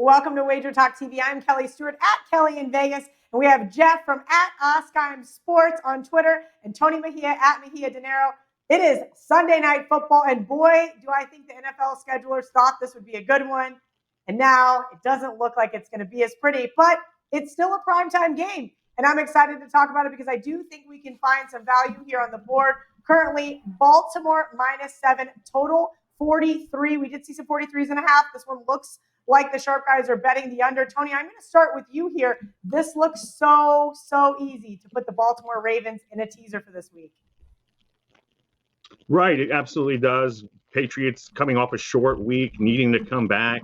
Welcome to WagerTalk TV. I'm Kelly Stewart at Kelly in Vegas, and we have Jeff from at Oskeim Sports on Twitter and Tony Mejia at Mejia Dinero. It is Sunday Night Football, and boy, do I think the NFL schedulers thought this would be a good one. And now it doesn't look like it's going to be as pretty, but it's still a primetime game. And I'm excited to talk about it because I do think we can find some value here on the board. Currently, Baltimore -7, total 43. We did see some 43s and a half. This one looks like the sharp guys are betting the under. Tony, I'm going to start with you here. This looks so easy to put the Baltimore Ravens in a teaser for this week. Right, it absolutely does. Patriots coming off a short week, needing to come back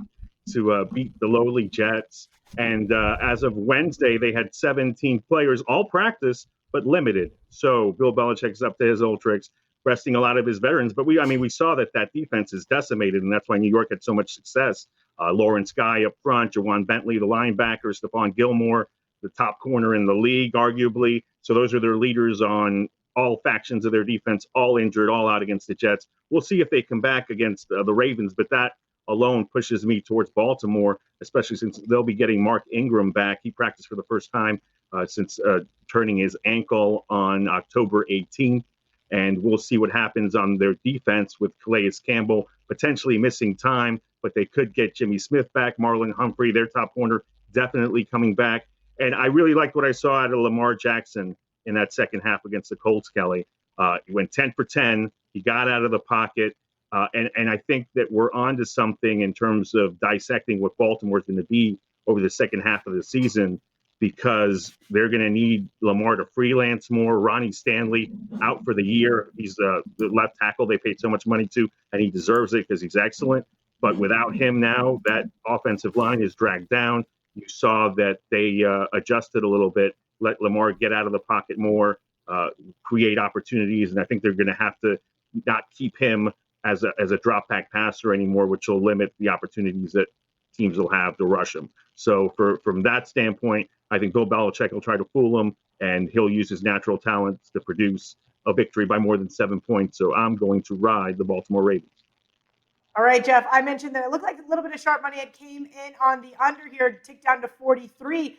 to beat the lowly Jets. And as of Wednesday, they had 17 players, all practice, but limited. So Bill Belichick's up to his old tricks, resting a lot of his veterans. But we saw that defense is decimated, and that's why New York had so much success. Lawrence Guy up front, Jawan Bentley, the linebacker, Stephon Gilmore, the top corner in the league, arguably. So those are their leaders on all factions of their defense, all injured, all out against the Jets. We'll see if they come back against the Ravens, but that alone pushes me towards Baltimore, especially since they'll be getting Mark Ingram back. He practiced for the first time since turning his ankle on October 18th. And we'll see what happens on their defense with Calais Campbell potentially missing time, but they could get Jimmy Smith back, Marlon Humphrey, their top corner, definitely coming back. And I really liked what I saw out of Lamar Jackson in that second half against the Colts, Kelly. He went 10 for 10. He got out of the pocket. And I think that we're on to something in terms of dissecting what Baltimore's going to be over the second half of the season, because they're going to need Lamar to freelance more. Ronnie Stanley out for the year. He's the left tackle they paid so much money to, and he deserves it because he's excellent. But without him now, that offensive line is dragged down. You saw that they adjusted a little bit, let Lamar get out of the pocket more, create opportunities, and I think they're going to have to not keep him as a drop back passer anymore, which will limit the opportunities that teams will have to rush him. So from that standpoint, I think Bill Belichick will try to fool him, and he'll use his natural talents to produce a victory by more than 7 points. So I'm going to ride the Baltimore Ravens. All right, Jeff, I mentioned that it looked like a little bit of sharp money had came in on the under here, ticked down to 43.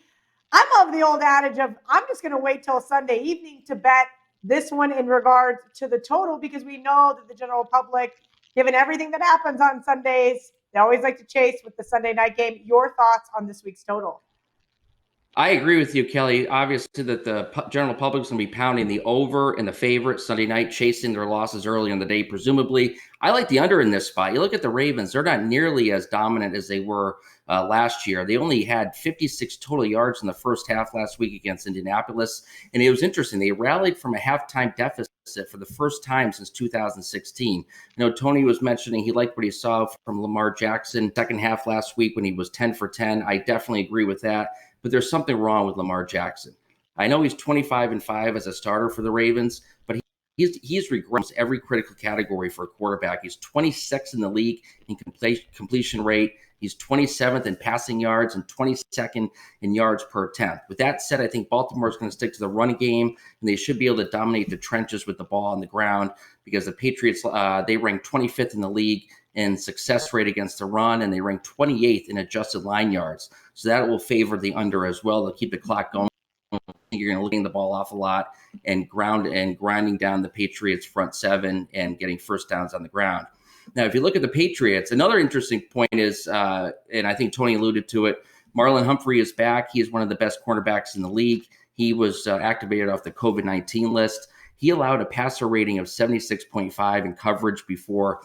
I'm of the old adage of I'm just going to wait till Sunday evening to bet this one in regards to the total, because we know that the general public, given everything that happens on Sundays, they always like to chase with the Sunday night game. Your thoughts on this week's total? I agree with you, Kelly. Obviously, that the general public is going to be pounding the over and the favorite Sunday night, chasing their losses early in the day, presumably. I like the under in this spot. You look at the Ravens, they're not nearly as dominant as they were last year. They only had 56 total yards in the first half last week against Indianapolis. And it was interesting. They rallied from a halftime deficit for the first time since 2016. Tony was mentioning he liked what he saw from Lamar Jackson second half last week when he was 10 for 10. I definitely agree with that. But there's something wrong with Lamar Jackson. I know he's 25-5 as a starter for the Ravens, but he's regressed every critical category for a quarterback. He's 26th in the league in completion rate. He's 27th in passing yards and 22nd in yards per attempt. With that said, I think Baltimore is going to stick to the running game, and they should be able to dominate the trenches with the ball on the ground, because the Patriots, they rank 25th in the league in success rate against the run, and they rank 28th in adjusted line yards. So that will favor the under as well. They'll keep the clock going. I think you're going to look the ball off a lot and grinding down the Patriots front seven and getting first downs on the ground. Now, if you look at the Patriots, another interesting point is, and I think Tony alluded to it, Marlon Humphrey is back. He is one of the best cornerbacks in the league. He was activated off the COVID-19 list. He allowed a passer rating of 76.5 in coverage before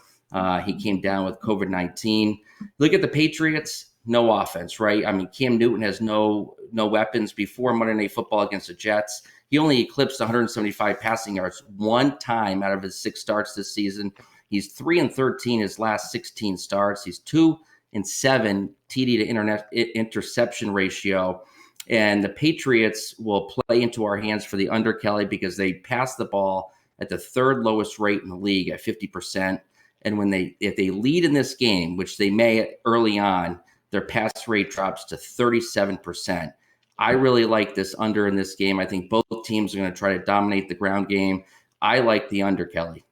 he came down with COVID-19. Look at the Patriots, no offense, right? I mean, Cam Newton has no weapons before Monday Night Football against the Jets. He only eclipsed 175 passing yards one time out of his 6 starts this season. He's 3-13 his last 16 starts. He's 2-7 TD to interception ratio. And the Patriots will play into our hands for the under, Kelly, because they pass the ball at the third lowest rate in the league at 50%. And if they lead in this game, which they may early on, their pass rate drops to 37%. I really like this under in this game. I think both teams are going to try to dominate the ground game. I like the under, Kelly.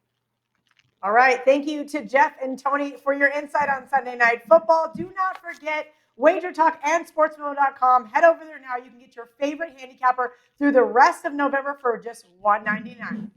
All right. Thank you to Jeff and Tony for your insight on Sunday Night Football. Do not forget, WagerTalk and sportsmo.com. Head over there now. You can get your favorite handicapper through the rest of November for just $1.99.